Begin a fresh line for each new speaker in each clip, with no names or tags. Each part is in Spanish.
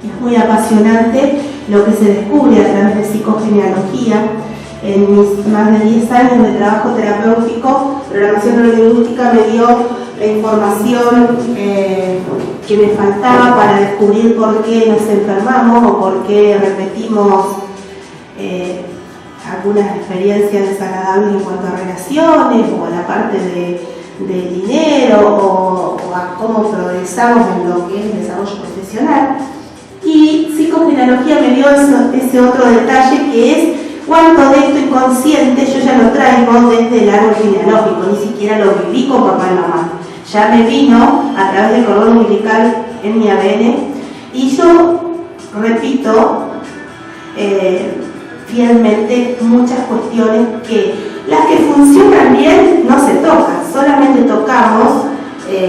Es muy apasionante lo que se descubre a través de psicogenealogía. En mis más de 10 años de trabajo terapéutico, programación neurolingüística me dio la información que me faltaba para descubrir por qué nos enfermamos o por qué repetimos algunas experiencias desagradables en cuanto a relaciones o a la parte de dinero o a cómo progresamos en lo que es el desarrollo profesional. Y psicogenealogía me dio ese otro detalle que es cuánto de esto inconsciente yo ya lo traigo desde el árbol genealógico, ni siquiera lo viví con papá y mamá. Ya me vino a través del cordón umbilical en mi ADN y yo repito fielmente muchas cuestiones que las que funcionan bien no se tocan, solamente tocamos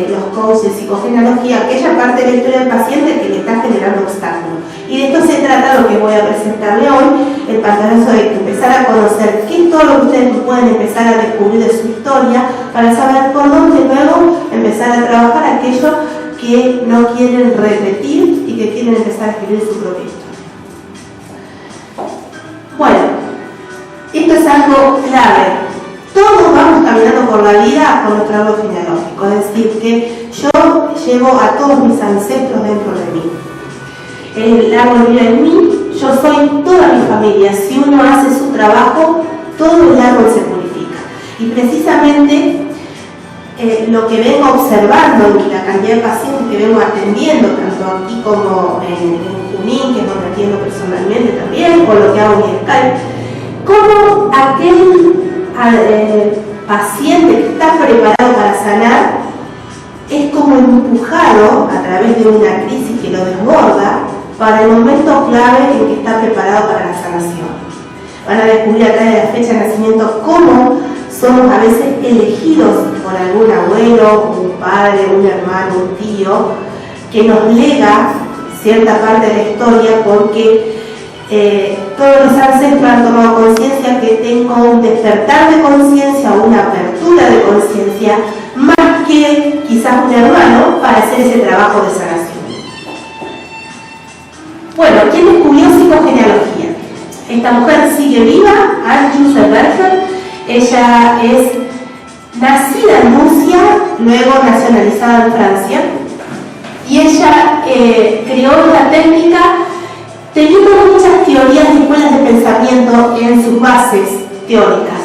los coaches de psicogenealogía, aquella parte de la historia del paciente que le está generando obstáculos. Y de esto se trata lo que voy a presentarle hoy, el pantanazo de empezar a conocer qué es todo lo que ustedes pueden empezar a descubrir de su historia para saber por dónde luego empezar a trabajar aquello que no quieren repetir y que quieren empezar a escribir su propia historia. Bueno, esto es algo clave. Todos vamos caminando por la vida con nuestro árbol genealógico, es decir, que yo llevo a todos mis ancestros dentro de mí. El árbol vive en mí, yo soy toda mi familia. Si uno hace su trabajo, todo el árbol se purifica. Y precisamente lo que vengo observando y la cantidad de pacientes que vengo atendiendo, tanto aquí como en Junín, que es donde atiendo personalmente también, o lo que hago en Skype, como aquel paciente que está preparado para sanar es como empujado a través de una crisis que lo desborda para el momento clave en que está preparado para la sanación. Van a descubrir acá de la fecha de nacimiento cómo somos a veces elegidos por algún abuelo, un padre, un hermano, un tío, que nos lega cierta parte de la historia porque todos los ancestros han tomado conciencia que tengo un despertar de conciencia o una apertura de conciencia más que quizás un hermano para hacer ese trabajo de sanación. Bueno, ¿quién descubrió psicogenealogía? Esta mujer sigue viva, Anne Berger. Ella es nacida en Rusia, luego nacionalizada en Francia, y ella creó esta técnica teniendo muchas teorías y escuelas de pensamiento en sus bases teóricas.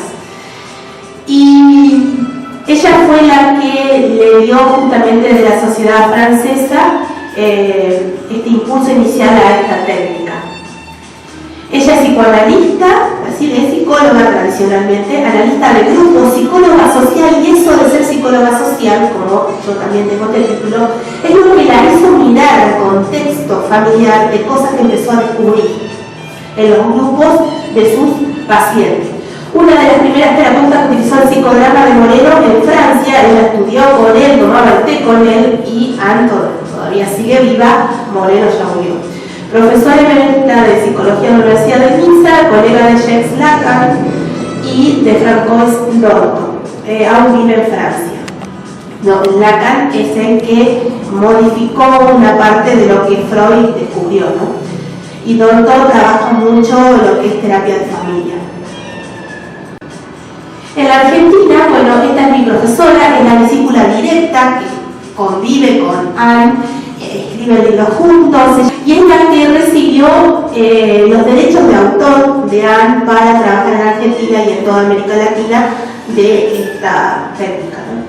Y ella fue la que le dio justamente de la sociedad francesa este impulso inicial a esta técnica. Ella es psicoanalista, es decir, es psicóloga tradicionalmente, analista de grupo, psicóloga social, y eso de ser psicóloga social, como yo también tengo este título, es lo que la hizo mirar el contexto familiar de cosas que empezó a descubrir en los grupos de sus pacientes. Una de las primeras terapeutas que utilizó el psicodrama de Moreno en Francia, ella estudió con él, tomaba el té con él, y Anne todavía sigue viva, Moreno ya murió. Profesora emerita de Psicología en la Universidad de Niza, colega de Jacques Lacan y de Francois Dorton, aún vive en Francia. No, Lacan es el que modificó una parte de lo que Freud descubrió, ¿no? Y Dorton trabaja mucho lo que es terapia de familia. En la Argentina, bueno, esta es mi profesora, es la discípula directa que convive con Anne, escriben libros juntos, y es la que recibió los derechos de autor de Anne para trabajar en Argentina y en toda América Latina de esta técnica, ¿no?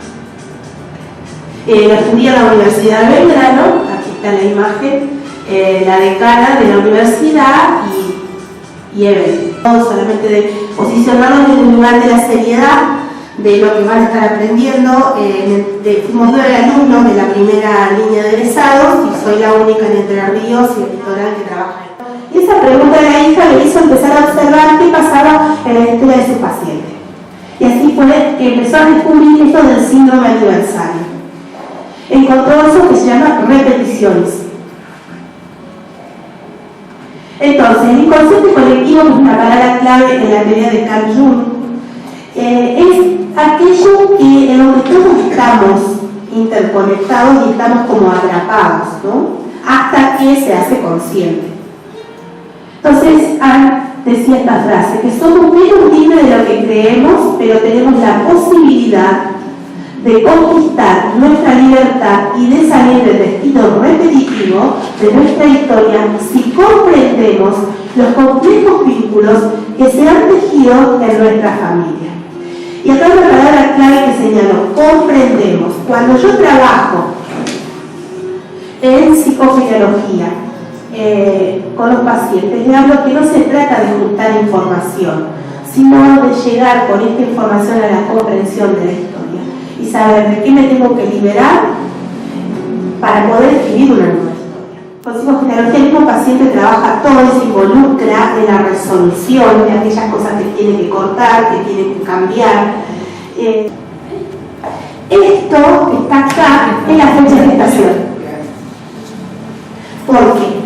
Lo estudié en la Universidad de Belgrano, aquí está la imagen, la decana de la universidad y Evelyn. Solamente de posicionarnos en el lugar de la seriedad de lo que van a estar aprendiendo. Fuimos 9 alumnos de la primera línea de egresados y soy la única en Entre Ríos y el litoral que trabaja. Y esa pregunta de la hija le hizo empezar a observar qué pasaba en la historia de su paciente. Y así fue que empezó a descubrir esto del síndrome aniversario. Encontró eso que se llama repeticiones. Entonces, el inconsciente colectivo, que es una palabra clave en la teoría de Carl Jung, es aquello en lo que todos estamos interconectados y estamos como atrapados, ¿no? hasta que se hace consciente. Entonces, Anne decía esta frase, que somos menos libres de lo que creemos, pero tenemos la posibilidad de conquistar nuestra libertad y de salir del destino repetitivo de nuestra historia si comprendemos los complejos vínculos que se han tejido en nuestra familia. Y acá una palabra clave que señaló, comprendemos. Cuando yo trabajo en psicogenealogía con los pacientes, le hablo que no se trata de juntar información, sino de llegar con esta información a la comprensión de la historia y saber de qué me tengo que liberar para poder escribir una nueva historia. Con psicogenealogía el mismo paciente trabaja todo y se involucra en la resolución de aquellas cosas que tiene que cortar, que tiene que cambiar. Esto está acá en la fecha de gestación. Porque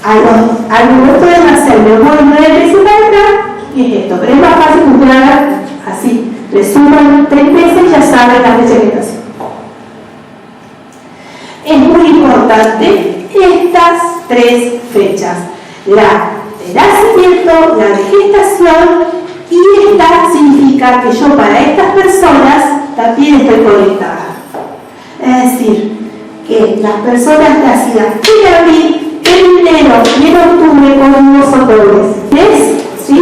al momento de nacer me voy 9 meses para atrás y es esto, pero es más fácil funcionar así. Le suman 3 meses y ya saben la fecha de gestación. Es muy importante estas 3 fechas: la de nacimiento, la de gestación, y esta significa que yo para estas personas también estoy conectada. Es decir, que las personas nacidas en abril, en enero y en octubre conmigo son dobles. ¿Ves? ¿Sí?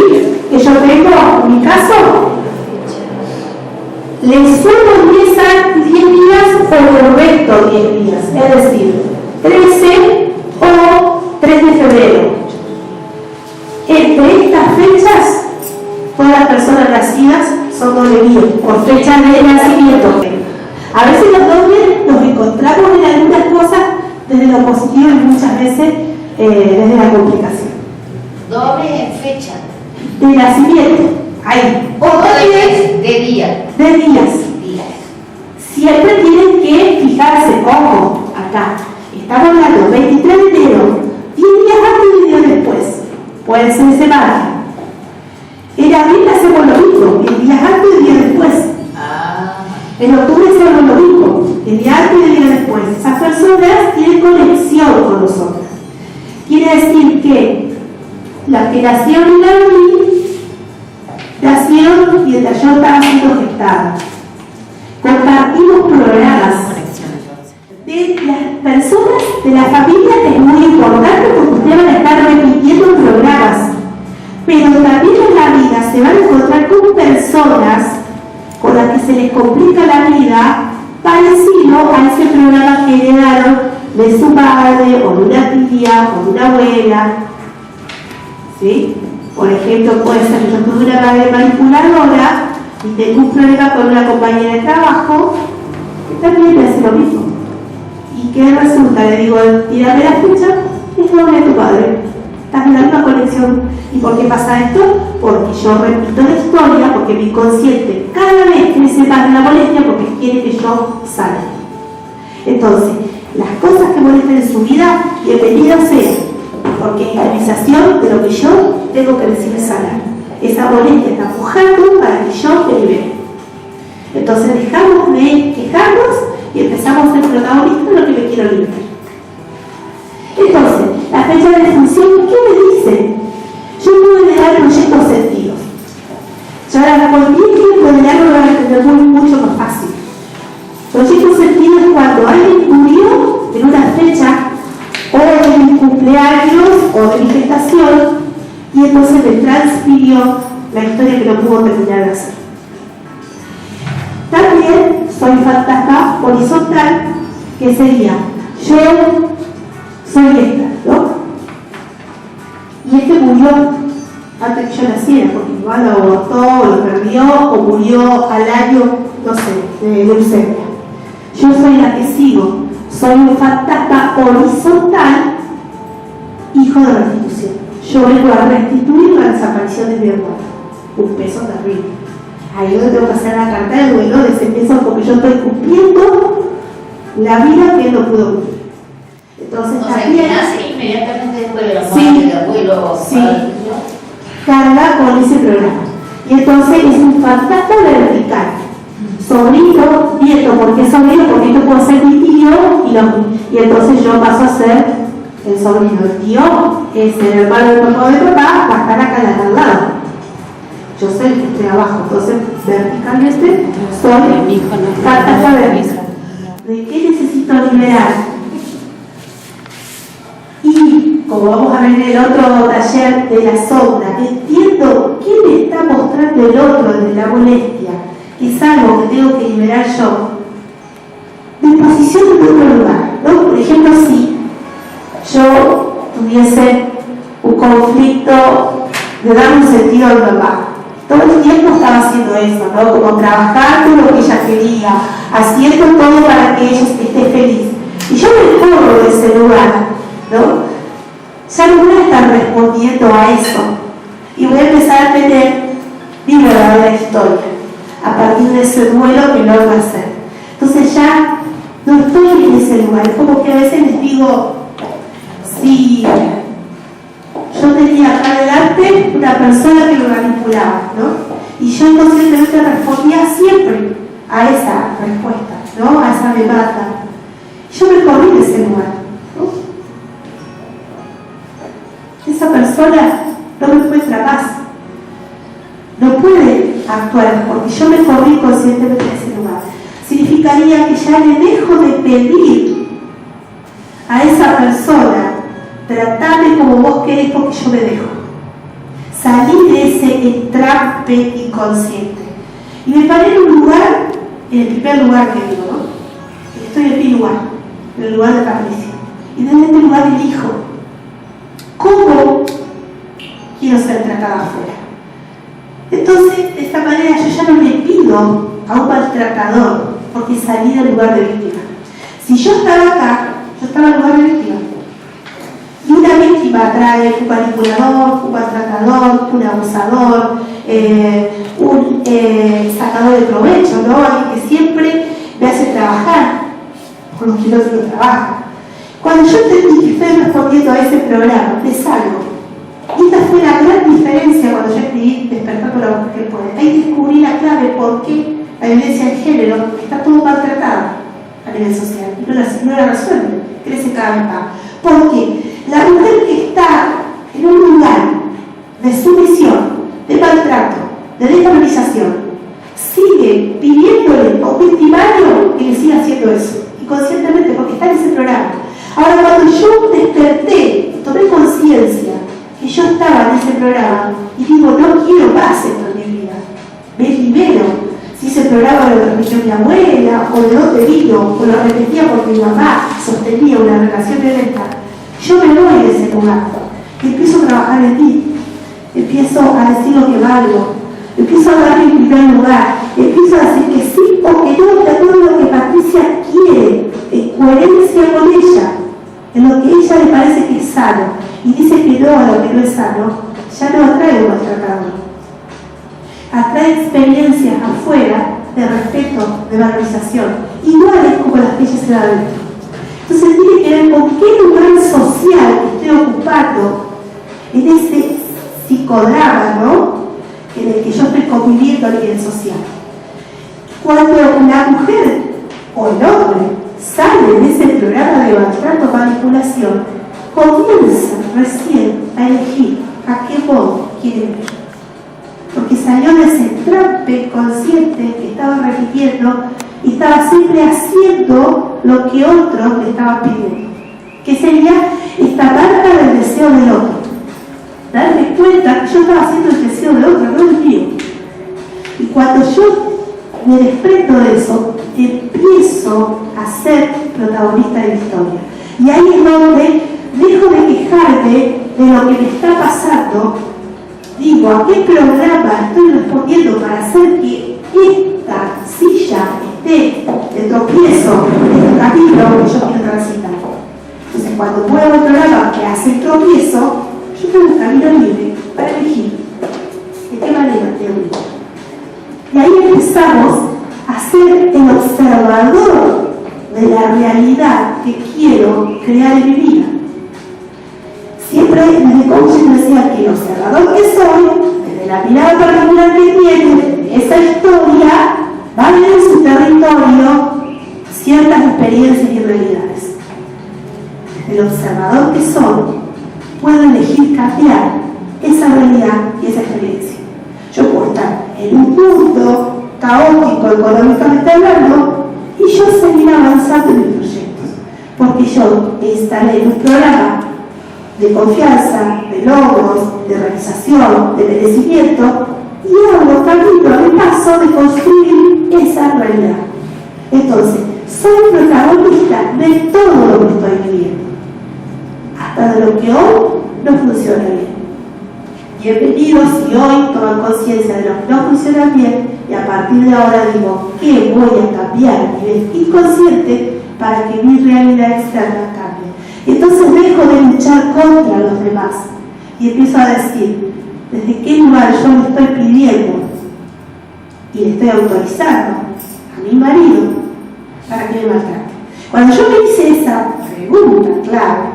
Que yo tengo, en mi caso, le sumo 10 días o le resto 10 días. Es decir, 13 o 3 de febrero. Entre estas fechas, todas las personas nacidas son doble vida, por fecha de nacimiento. A veces los dobles los encontramos en algunas cosas desde lo positivo y muchas veces desde la complicación.
Doble en fecha.
De nacimiento. Ahí.
O de día.
De días. Siempre tienen que fijarse, ojo, acá. Estamos hablando 23 de enero, 10 días antes y 10 días después. Puede ser ese margen. En abril hacemos lo mismo, 10 días antes y 10 días después. En octubre hacemos lo mismo, 10 días antes y 10 días después. Esas personas tienen conexión con nosotros. Quiere decir que las que nacieron en abril nacieron mientras yo estaba siendo gestada. Compartimos programas de las personas de la familia, que es muy importante porque ustedes van a estar repitiendo programas, pero también en la vida se van a encontrar con personas con las que se les complica la vida, parecido a ese programa que heredaron de su padre o de una tía o de una abuela. ¿Sí? Por ejemplo, puede ser que yo tuve una madre manipuladora y tengo un problema con una compañera de trabajo que también me hace lo mismo. ¿Y qué resulta? Le digo, tírame la fecha, es doble de tu padre. Estás en la misma conexión. ¿Y por qué pasa esto? Porque yo repito la historia, porque mi inconsciente cada vez que me separa la molestia, porque quiere que yo salga. Entonces, las cosas que molesten en su vida, bienvenidas sean, porque es la realización de lo que yo tengo que decirle sanar. Esa molestia está empujando para que yo me libere. Entonces dejamos de quejarnos y empezamos a ser protagonistas de lo que me quiero liberar. Entonces, la fecha de defunción, ¿qué me dice? Yo puedo heredar proyectos sentidos. Ya con 10 tiempos de largo lo van a entender mucho más fácil. Proyectos sentidos es cuando alguien murió en una fecha o de mi cumpleaños o de mi gestación y entonces me transfirió la historia que no pudo terminar de hacer. También soy fantasma horizontal, que sería yo soy esta, ¿no? Y este murió antes que yo naciera, porque igual lo abortó, lo perdió o murió al año, no sé, de leucemia. Yo soy la que sigo, soy un fantasma horizontal, hijo de restitución. Yo vengo a restituir la desaparición de mi hermano. Un peso terrible. Ahí donde tengo que hacer la carta de duelo de ese peso, porque yo estoy cumpliendo la vida que él no pudo cumplir. Entonces,
también nace inmediatamente después de la muerte
sí,
del abuelo.
Sí, carga con ese programa. Y entonces es un fantasma vertical. Sobrino, nieto, ¿por qué sobrino? Porque esto puede ser mi tío y entonces yo paso a ser el sobrino, el tío es el hermano del papá de papá, va a estar acá al lado. Yo soy el que estoy abajo, entonces verticalmente soy carta cuaderna. ¿De qué necesito liberar? Y como vamos a ver en el otro taller de la sombra, entiendo qué me está mostrando el otro desde la molestia, que es algo que tengo que liberar yo. Me posiciono en otro lugar, ¿no? Por ejemplo, si yo tuviese un conflicto de dar un sentido a mi papá, todo el tiempo estaba haciendo eso, ¿no? Como trabajando lo que ella quería, haciendo todo para que ella esté feliz. Y yo me corro de ese lugar, ¿no? Ya no voy a estar respondiendo a eso. Y voy a empezar a tener mi verdadera historia, a partir de ese duelo que logro hacer. Entonces ya no estoy en ese lugar. Es como que a veces les digo, si yo tenía acá adelante una persona que lo manipulaba, ¿no? Y yo inconscientemente respondía siempre a esa respuesta, ¿no? A esa me mata. Yo me corrí de ese lugar, ¿no? Esa persona no me encuentra paz, no puede actuar porque yo me corrí conscientemente de ese lugar. Significaría que ya le dejo de pedir a esa persona, tratame como vos querés porque yo me dejo. Salí de ese entrampe inconsciente. Y me paré en un lugar, en el primer lugar que digo, ¿no? Estoy en mi lugar, en el lugar de Patricia. Y desde este lugar elijo cómo quiero ser tratada afuera. Entonces, de esta manera yo ya no le pido a un maltratador porque salí del lugar de víctima. Si yo estaba acá, yo estaba en el lugar de víctima. Y una víctima trae un manipulador, un maltratador, un abusador, un sacador de provecho, ¿no? Alguien que siempre me hace trabajar con los que no trabajan. Cuando yo entendí que estoy respondiendo a ese programa, me salgo. Y esta fue la gran diferencia cuando yo escribí Despertar por la mujer que puede. Ahí descubrí la clave por qué la violencia de género está todo maltratada a nivel social. Y no la resuelve, crece cada vez más. Porque la mujer que está en un lugar de sumisión, de maltrato, de desvalorización, sigue pidiéndole a un victimario que le siga haciendo eso, inconscientemente, porque está en ese programa. Ahora, cuando yo desperté, tomé conciencia que yo estaba en ese programa y digo, no quiero más esto en mi vida, me libero. Si ese programa lo repitió mi abuela, o de dónde vino, o lo repetía porque mi mamá sostenía una relación violenta, yo me voy de ese lugar y empiezo a trabajar en mí, empiezo a decir lo que valgo, empiezo a dar mi primer lugar, empiezo a decir que sí o que no, de acuerdo a lo que Patricia quiere, en coherencia con ella, en lo que a ella le parece que es sano, y dice que no a lo que no es sano, ya no atrae un maltratador. Atrae experiencias afuera de respeto, de valorización, iguales como las que ella se da dentro. Entonces tiene que ver con qué lugar social estoy ocupando en ese psicodrama, ¿no? En el que yo estoy conviviendo a nivel social. Cuando la mujer o el hombre sale de ese programa de maltrato, manipulación, comienza recién a elegir a qué modo quiere vivir. Porque salió de ese trampe consciente que estaba repitiendo y estaba siempre haciendo lo que otros le estaban pidiendo, que sería esta marca del deseo del otro. Darme cuenta que yo estaba haciendo el deseo del otro, no el mío. Y cuando yo me desprendo de eso, empiezo a ser protagonista de la historia. Y ahí es donde dejo de quejarme de lo que me está pasando. Digo, ¿a qué programa estoy respondiendo para hacer que esta silla esté de tropiezo en el camino que yo quiero transitar? Entonces, cuando muevo el programa que hace el tropiezo, yo tengo un camino libre para elegir de qué manera te uno. Y ahí empezamos a ser el observador de la realidad que quiero crear en mi vida. Siempre desde coaching decía que el observador que soy, desde la mirada particular que tiene, esa historia, va a ver en su territorio ciertas experiencias y realidades. El el observador que soy, puedo elegir cambiar esa realidad y esa experiencia. Yo puedo estar en un punto caótico económicamente hablando y yo seguir avanzando en mis proyectos, porque yo estaré en un programa de confianza, de logros, de realización, de merecimiento, y hago camino de paso de construir esa realidad. Entonces, soy protagonista de todo lo que estoy viviendo, hasta de lo que hoy no funciona bien. Bienvenidos si hoy toman conciencia de lo que no funciona bien y a partir de ahora digo, ¿qué voy a cambiar a nivel inconsciente para que mi realidad externa cambie? Y entonces dejo de luchar contra los demás y empiezo a decir, ¿desde qué lugar yo le estoy pidiendo y le estoy autorizando a mi marido para que me maltrate? Cuando yo me hice esa pregunta clave,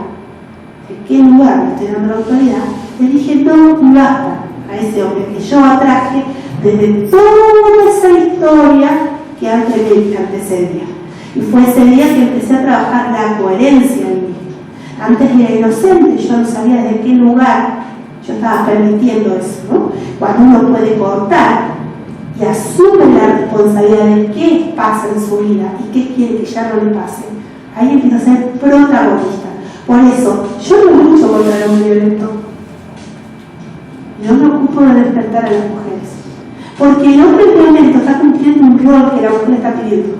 ¿de qué lugar me estoy dando la autoridad? Le dije no y basta a ese hombre que yo atraje desde toda esa historia que antes me antecedía. Y fue ese día que empecé a trabajar la coherencia en mí. Antes era inocente, yo no sabía de qué lugar yo estaba permitiendo eso, ¿no? Cuando uno puede cortar y asume la responsabilidad de qué pasa en su vida y qué quiere que ya no le pase, ahí empieza a ser protagonista. Por eso, yo no lucho contra el hombre violento. Yo me ocupo de despertar a las mujeres. Porque el hombre violento está cumpliendo un rol que la mujer está pidiendo.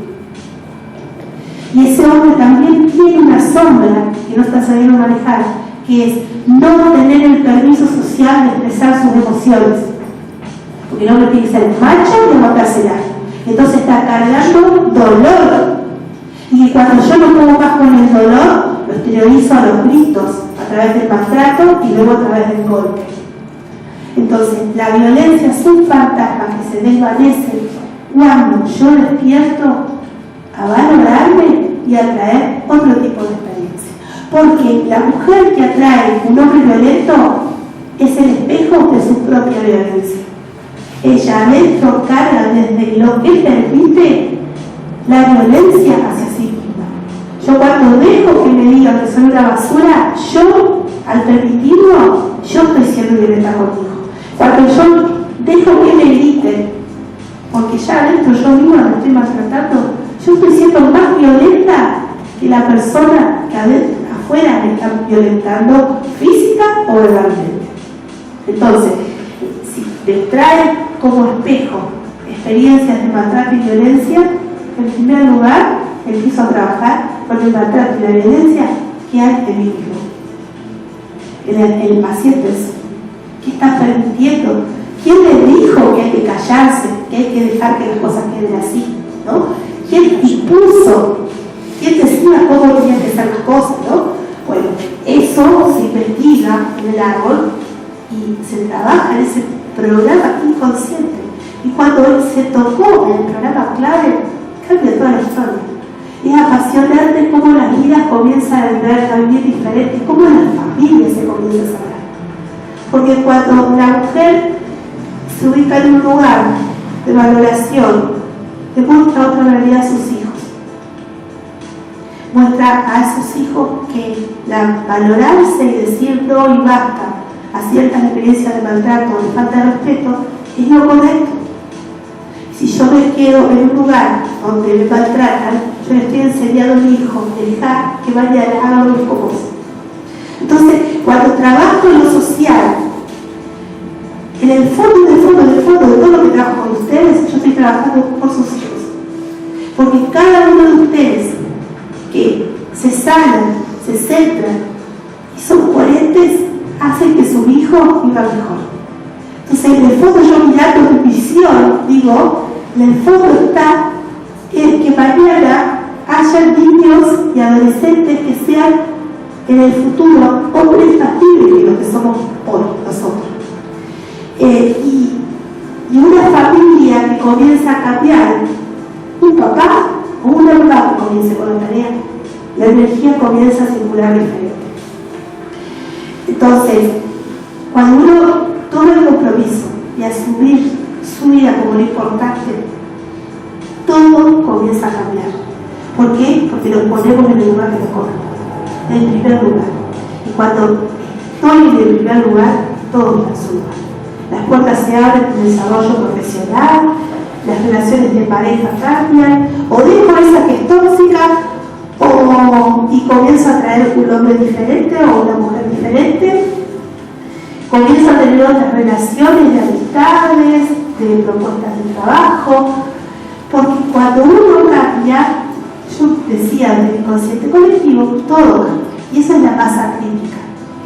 Y ese hombre también tiene una sombra que no está sabiendo manejar, que es no tener el permiso social de expresar sus emociones. Porque el hombre tiene que ser macho y aguantársela. Entonces está cargando dolor. Y cuando yo no puedo más con el dolor, lo exteriorizo a los gritos, a través del maltrato y luego a través del golpe. Entonces, la violencia es un fantasma que se desvanece cuando yo despierto a valorarme y a traer otro tipo de experiencia. Porque la mujer que atrae un hombre violento es el espejo de su propia violencia. Ella adentro carga desde lo que permite la violencia hacia sí misma. Yo cuando dejo que me digan que soy una basura, yo, al permitirlo, yo estoy siendo violenta conmigo. Cuando yo dejo que me griten, porque ya adentro yo misma me estoy maltratando, yo estoy siendo más violenta que la persona que adentro, afuera me está violentando física o verbalmente. Entonces, si me trae como espejo experiencias de maltrato y violencia, en primer lugar empiezo a trabajar con el maltrato y la violencia que hay en mí mismo. El paciente es, ¿qué está permitiendo? ¿Quién le dijo que hay que callarse, que hay que dejar que las cosas queden así? ¿No? ¿Quién impuso? ¿Quién decía cómo tenían que ser las cosas? ¿No? Bueno, eso se investiga en el árbol y se trabaja en ese programa inconsciente. Y cuando se tocó el programa clave, cambia toda la historia. Es apasionante cómo las vidas comienzan a vivir diferentes, cómo las familias se comienzan a saber. Porque cuando la mujer se ubica en un lugar de valoración, le muestra otra realidad a sus hijos. Muestra a esos hijos que valorarse y decir no y basta a ciertas experiencias de maltrato o de falta de respeto es lo correcto. Si yo me quedo en un lugar donde me maltratan, yo le estoy enseñando a mi hijo a dejar que mañana haga lo mismo cosa. Entonces, cuando trabajo en lo social, en el fondo de todo lo que trabajo con ustedes, yo estoy trabajando por sus hijos. Porque cada uno de ustedes que se sanan, se centran y son coherentes, hacen que su hijo viva mejor. Entonces, en el fondo, yo mirando mi visión, digo, en el fondo está el que mañana haya niños y adolescentes que sean en el futuro hombres factibles que los que somos hoy nosotros. Y una familia que comienza a cambiar, un papá o una mamá que comience con la tarea, la energía comienza a circular diferente. Entonces, cuando uno toma el compromiso y asumir su vida como lo importante, todo comienza a cambiar. ¿Por qué? Porque nos ponemos en el lugar que nos corresponde. del primer lugar. Y cuando estoy en el primer lugar, todo está en su lugar. Las puertas se abren en el desarrollo profesional, las relaciones de pareja cambian, o dejo esa que es tóxica, y comienzo a traer un hombre diferente o una mujer diferente. Comienzo a tener otras relaciones de amistades, de propuestas de trabajo, porque cuando uno cambia, yo decía del inconsciente colectivo, todo cambia. Y esa es la masa crítica.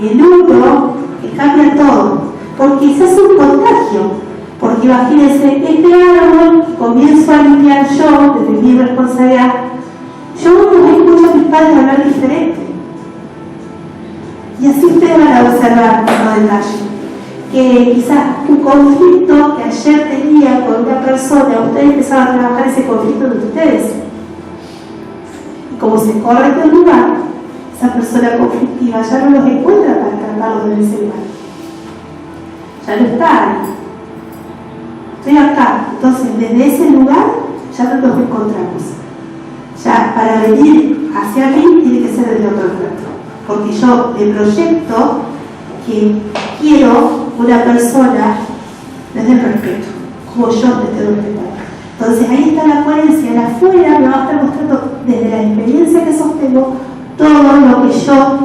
El uno que cambia todo, porque se hace un contagio. Porque imagínense, este árbol que comienzo a limpiar yo, desde mi responsabilidad, yo escucho a mis padres hablar diferente. Y así ustedes van a observar todo detalle. Que quizás un conflicto que ayer tenía con una persona, ustedes empezaron a trabajar ese conflicto de ustedes. Y como se corre del lugar, esa persona conflictiva ya no los encuentra para tratarlos en ese lugar. Ya no está ahí. Estoy acá. Entonces, desde ese lugar ya no nos encontramos. Ya para venir hacia mí tiene que ser desde otro lugar. Porque yo me proyecto que quiero una persona desde el respeto, como yo desde el respeto. Entonces ahí está la coherencia. La afuera me va a estar mostrando desde la experiencia que sostengo todo lo que yo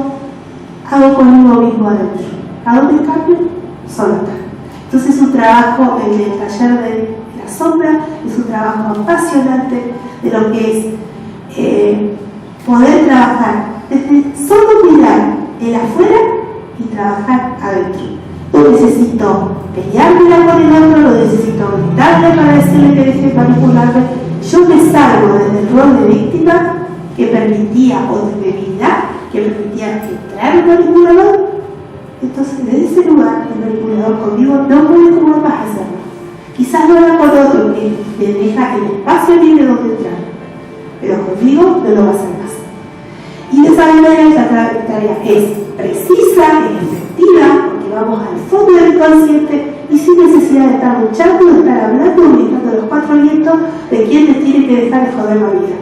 hago conmigo mismo adentro. ¿A dónde cambio? Solo acá. Entonces es un trabajo en el taller de la sombra, es un trabajo apasionante de lo que es poder trabajar desde solo mirar el afuera y trabajar adentro. Yo necesito peleármela con el otro, lo necesito gritarle para decirle que deje de manipularme. Yo me salgo desde el rol de víctima que permitía, o de debilidad que permitía entrar el manipulador. Entonces, desde ese lugar, el manipulador conmigo no puede como más hacerlo. Quizás no haga con otro que le deja el espacio libre donde entrar, pero conmigo no lo va a hacer más. Y de esa manera esta tarea es precisa, es efectiva, porque vamos al fondo del inconsciente y sin necesidad de estar luchando, de estar hablando, gritando los cuatro vientos de quién te tiene que dejar de joder la vida.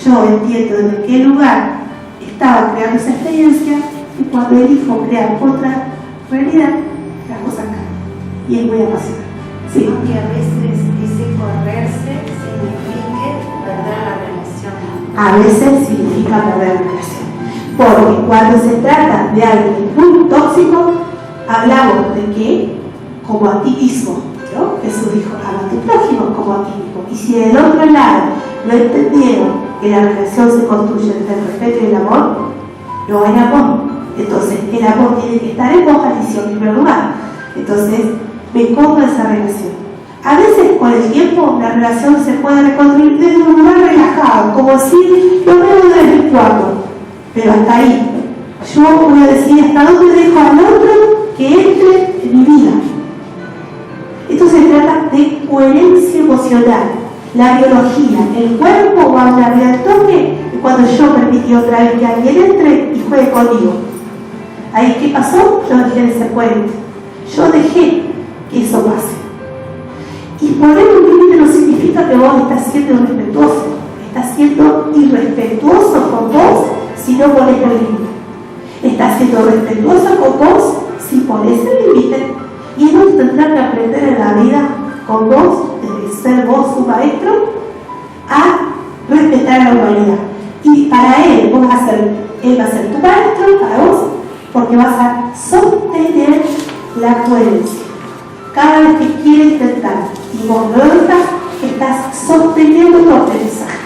Yo entiendo desde qué lugar estaba creando esa experiencia y cuando elijo crear otra realidad, las cosas cambian. Y es muy apasionante. Sí.
Aunque a veces ese correrse signifique perder la relación.
A veces significa perder la relación. Porque cuando se trata de alguien muy tóxico, hablamos de que, como a ti mismo, ¿no? Jesús dijo, ama a tu prójimo como a ti mismo. Y si del otro lado no entendieron que la relación se construye entre el respeto y el amor, no hay amor. Entonces, el amor tiene que estar en vocalización en primer lugar. Entonces, me pongo esa relación. A veces, con el tiempo, la relación se puede reconstruir desde un lugar relajado, como si lo veo desde mi cuarto. Pero hasta ahí. Yo voy a decir hasta dónde dejo al otro que entre en mi vida. Esto se trata de coherencia emocional. La biología, el cuerpo va a hablar del toque cuando yo permití otra vez que alguien entre y juegue conmigo. Ahí, ¿qué pasó? Yo dejé de ser coherente. Yo dejé que eso pase. Y poner un límite no significa que vos estás siendo irrespetuoso. Estás siendo irrespetuoso con vos si no pones el límite. Estás siendo respetuoso con vos si pones el límite. Y eso tendrán que aprender en la vida con vos, desde ser vos su maestro, a respetar la humanidad. Y para él, él va a ser tu maestro, para vos, porque vas a sostener la coherencia. Cada vez que quiere intentar y vos no lo estás sosteniendo tu aprendizaje.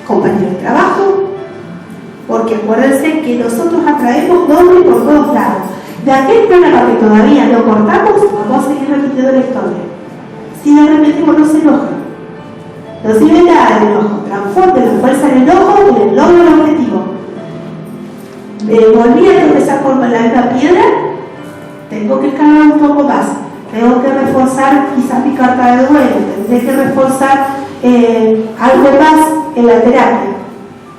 Compañero de trabajo, porque acuérdense que nosotros atraemos doble por todos lados. De aquel programa que todavía no cortamos, vamos a seguir repitiendo la historia. Si lo repetimos, no se enojan. No sirve nada el enojo. Transforme la fuerza del enojo en el logro del objetivo. Volví a empezar con la misma piedra, tengo que escalar un poco más. Tengo que reforzar quizás mi carta de duelo, tendré que reforzar algo más en la terapia,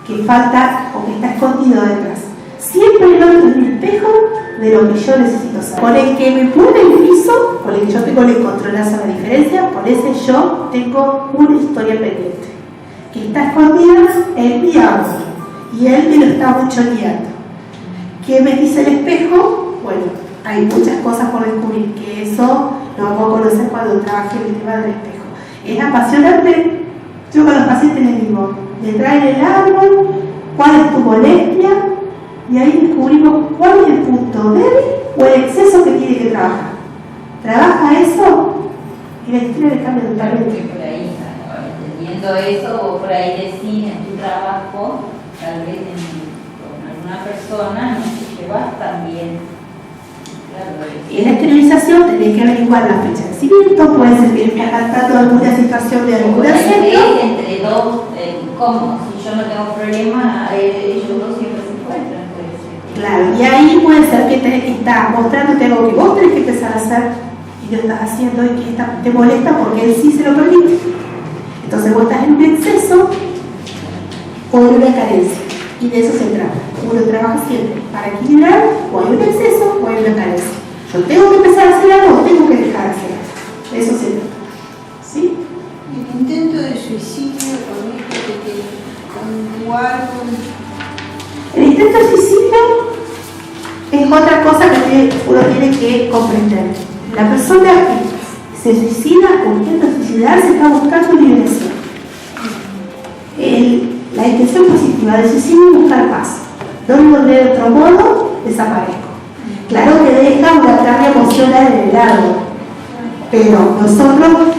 que falta o que está escondido detrás. Siempre el otro es mi espejo de lo que yo necesito saber. Con el que me pone el piso, con el que yo tengo el encontronazo, la diferencia, con ese yo tengo una historia pendiente. que está escondida en mi auto y él me lo está buchoneando. ¿Qué me dice el espejo? Bueno, hay muchas cosas por descubrir, que eso lo vamos a conocer cuando trabaje el tema del espejo. Es apasionante. Yo con los pacientes les digo, le traen el árbol, cuál es tu molestia, y ahí descubrimos cuál es el punto débil o el exceso que tiene que trabajar. ¿Trabaja eso? Y la historia le cambia totalmente.
Por ahí, entendiendo eso, o por ahí decís en tu trabajo, tal vez con alguna persona, no te llevas también. Claro,
en la exteriorización tenés que averiguar la fecha de nacimiento, puede ser que estés tratando alguna situación de alguna
entre dos, ¿cómo? Si yo no tengo problema, ellos dos siempre se encuentran.
Claro, y ahí puede ser que te está mostrándote algo que vos tenés que empezar a hacer y lo estás haciendo y que te molesta porque él sí se lo permite. Entonces vos estás en un exceso o en una carencia, y de eso se trata. Uno trabaja siempre para equilibrar, o hay un exceso o hay una carencia. Yo tengo que empezar a hacer algo o tengo que dejar de hacer algo. De eso se trata. ¿Sí?
El intento de suicidio con esto que te conjugar con...
El intento de suicidio es otra cosa que uno tiene que comprender. La persona que se suicida o intenta suicidarse está buscando liberación. La intención positiva del suicidio es buscar paz. Donde de otro modo desaparezco. Claro que deja una carga emocional en el árbol, pero nosotros,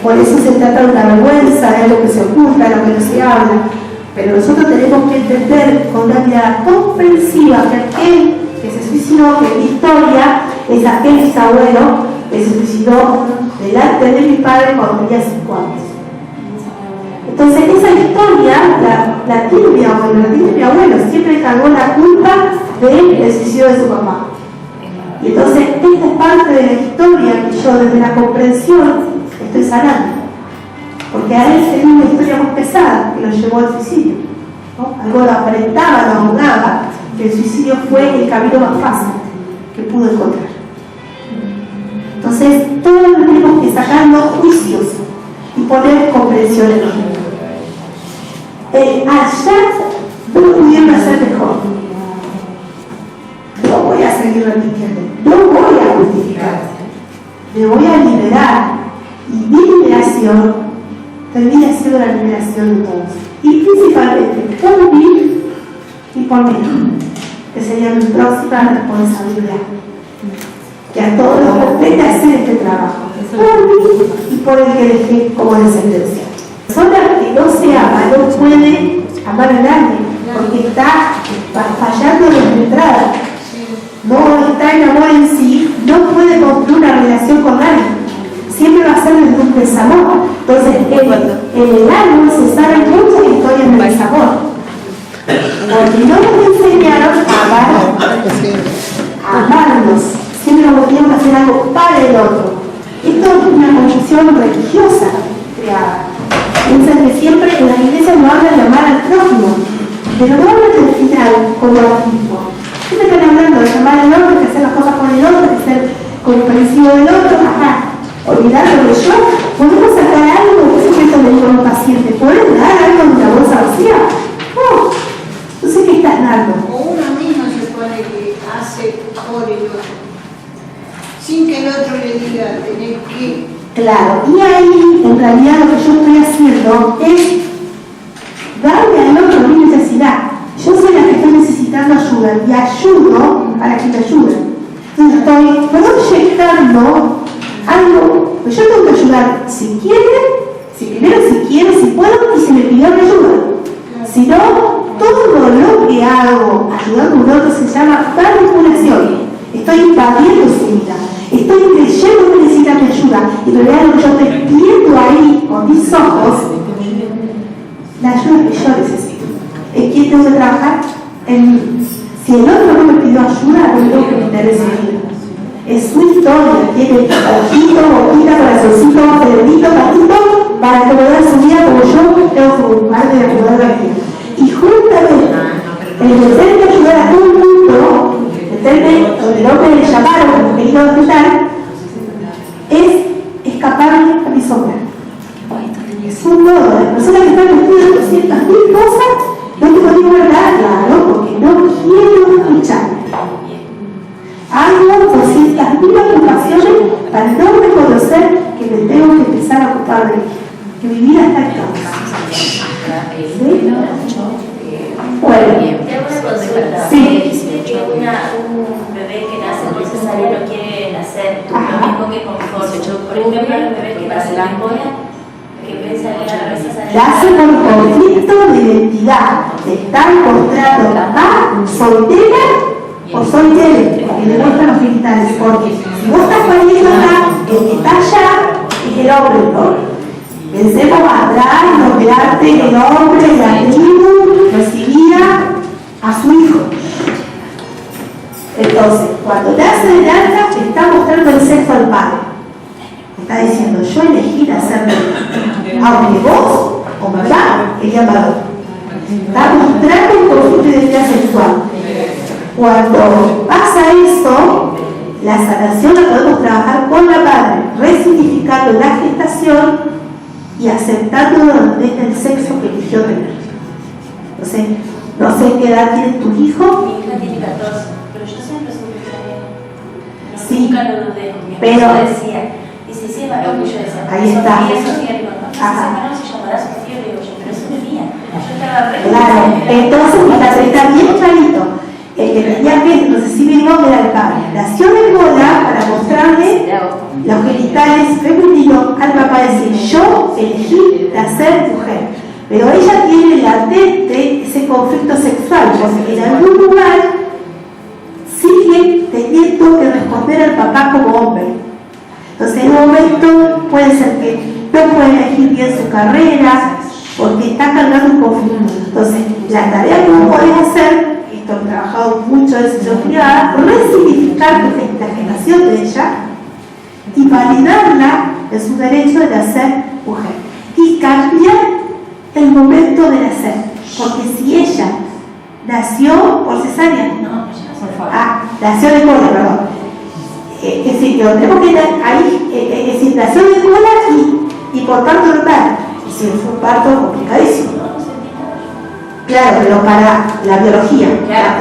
por eso se trata de una vergüenza, de algo que se oculta, de lo que no se habla. Pero nosotros tenemos que entender con una mirada comprensiva que aquel que se suicidó, que en mi historia es aquel bisabuelo que se suicidó delante de mi padre cuando tenía 5 años. Entonces esa historia la tiene mi abuelo, la tiene mi abuelo, siempre cargó la culpa del suicidio de su papá. Y entonces esta es parte de la historia que yo desde la comprensión estoy sanando. Porque a él tenía una historia muy pesada que lo llevó al suicidio, ¿no? Algo lo apretaba, lo ahogaba, que el suicidio fue el camino más fácil que pudo encontrar. Entonces, todos tenemos que sacar los juicios y poner comprensión en los demás. Allá no pudieron hacer mejor. No voy a seguir repitiendo, no voy a justificar, me voy a liberar. Y mi liberación termina siendo la liberación de todos, y principalmente por mí y por mí, que sería mi próxima responsabilidad, que a todos nos compete hacer este trabajo, por mí y por el que dejé como descendencia. La persona que no se ama no puede amar a nadie, porque está fallando desde entrada, no está en amor en sí, no puede construir una relación con nadie. Siempre va a ser desde un desamor. Entonces, en el árbol se saben muchas historias de desamor. Porque no nos enseñaron a amarnos. Siempre nos teníamos que hacer algo para el otro. Esto es una confusión religiosa creada. Piensan que siempre en las iglesias no hablan de amar al prójimo, pero no hablan del final como activo. Siempre están hablando de amar al otro, de hacer las cosas con el otro, de ser comprensivo del otro. Ajá. Olvidando de yo, podemos sacar algo, por ejemplo, le digo a un paciente, ¿puedes dar algo de una bolsa vacía? No, no sé qué estás dando.
O uno mismo se pone que hace por el otro, sin que el otro le diga, tenés que...
Claro, y ahí, en realidad, lo que yo estoy haciendo es darle al otro mi necesidad. Yo soy la que estoy necesitando ayuda y ayudo para que me ayuden. Entonces estoy proyectando algo, pues yo tengo que ayudar si primero si quiero, si puedo y si me pidió mi ayuda. Si no, todo lo que hago ayudando a un otro se llama manipulación. Estoy invadiendo su vida, estoy creyendo que necesita mi ayuda y en realidad lo que yo estoy viendo ahí con mis ojos, la ayuda que yo necesito. ¿En quién tengo que trabajar? En mí. Si el otro no me pidió ayuda, no tengo que meter esa ayuda. Es su historia, tiene ojito, boquita, corazoncito, cerebrito, patito, para acomodar su vida como yo tengo que ocupar de acomodar la vida. Y justamente, el meterme a ayudar a todo el mundo, meterme donde no me llamaron como querido hospital, es escaparme a mi sombra. Es un modo, las personas que están vestidas para no reconocer que me tengo que empezar a ocupar de ella, que mi vida está en causa. ¿Sí? Bueno,
tengo una consulta.
Sí.
Dijiste que un bebé que nace por cesárea no quiere nacer lo mismo que con force. Por ejemplo, los bebés que nacen de cola, que ven salir a la cabeza
nace por conflicto de identidad. Te están mostrando papá, soltera o soltero, que le muestran los genitales. Porque si vos estás pariendo acá, el que está allá es el hombre, ¿no? Pensemos atrás, lo que antes el hombre de la tribu recibía a su hijo. Entonces, cuando nace del alta, te está mostrando el sexo al padre. Te está diciendo, yo elegí nacer de él. Aunque vos o mamá querían varón. Está mostrando un conflicto de identidad sexual. Cuando pasa esto, la sanación la podemos trabajar con la madre, resignificando la gestación y aceptando desde el sexo que eligió tener. Entonces, no sé qué edad tiene tu hijo.
Mi hija tiene 14, pero yo siempre supe que era bien.
Sí,
Nunca lo dudé. Mi
pero
esposo decía, dice, si es varón, y yo decía,
ahí está.
Sofía, digo, no, si es varón se llamará Sofía, digo yo, pero eso es mía. Yo estaba re.
claro, entonces fíjate, está bien clarito. El que tenía que, entonces sí vimos que era el padre. Nació de cola para mostrarle los genitales femeninos al papá, decir, yo elegí nacer mujer. Pero ella tiene latente ese conflicto sexual, porque en algún lugar sigue teniendo que responder al papá como hombre. Entonces en un momento puede ser que no puede elegir bien su carrera, porque está cargando un conflicto. Entonces la tarea que vos podés hacer, esto he trabajado mucho en decisión privada, resignificar la gestación de ella y validarla en su derecho de nacer mujer. Y cambiar el momento de nacer, porque si ella nació por cesárea, nació de cola, perdón. Es decir, que tenemos que ahí, es decir, nació de cola y por parto normal. Es decir, fue un parto complicadísimo. Claro, pero para la biología,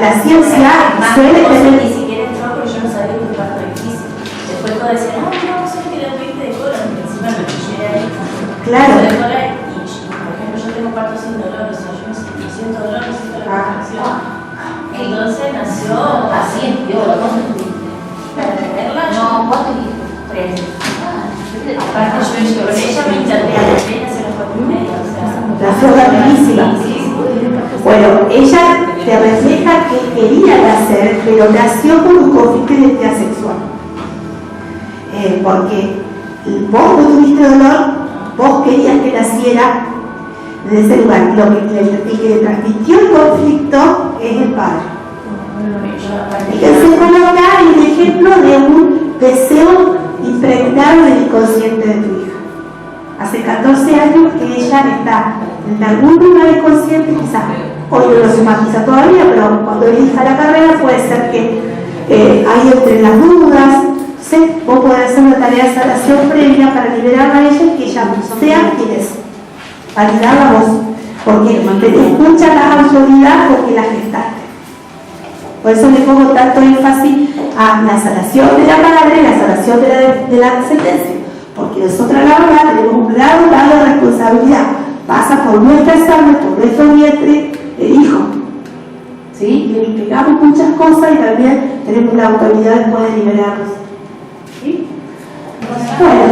la ciencia suele tener.
Ni siquiera entró porque yo no sabía que un parto difícil. Después todos decían, no, solo que la tuviste de cola, porque encima me llegué ahí.
Claro.
De cola y, por ejemplo, yo tengo parto sin dolor, o sea, yo no siento dolor, no siento la contracción. Entonces nació así, ¿vos para tenerla?
No, vos tenés 3.
Aparte yo con ella me interné apenas en los 4 meses, o sea.
Nació rapidísima. Bueno, ella te refleja que quería nacer, pero nació con un conflicto de identidad sexual. Porque vos no tuviste dolor, vos querías que naciera de ese lugar. El que le transmitió el conflicto es el padre. Fíjense cómo acá hay un ejemplo de un deseo impregnado del inconsciente de tu hija. Hace 14 años que ella está en algún lugar inconsciente, quizás hoy no lo somatiza todavía, pero cuando elija la carrera puede ser que ahí entre las dudas, ¿sí? Vos podés hacer una tarea de sanación previa para liberarla a ella y que ella sea quien es, validarla a vos, porque te escucha la autoridad porque la gestaste. Por eso le pongo tanto énfasis a la sanación de la madre, la sanación de la descendencia. Porque nosotros la verdad tenemos un gran grado de responsabilidad. Pasa por nuestra sangre, por nuestro vientre, el hijo. ¿Sí? Le implicamos muchas cosas y también tenemos la autoridad de poder liberarnos. ¿Sí? Bueno,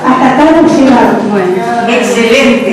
hasta acá hemos llegado.
Excelente.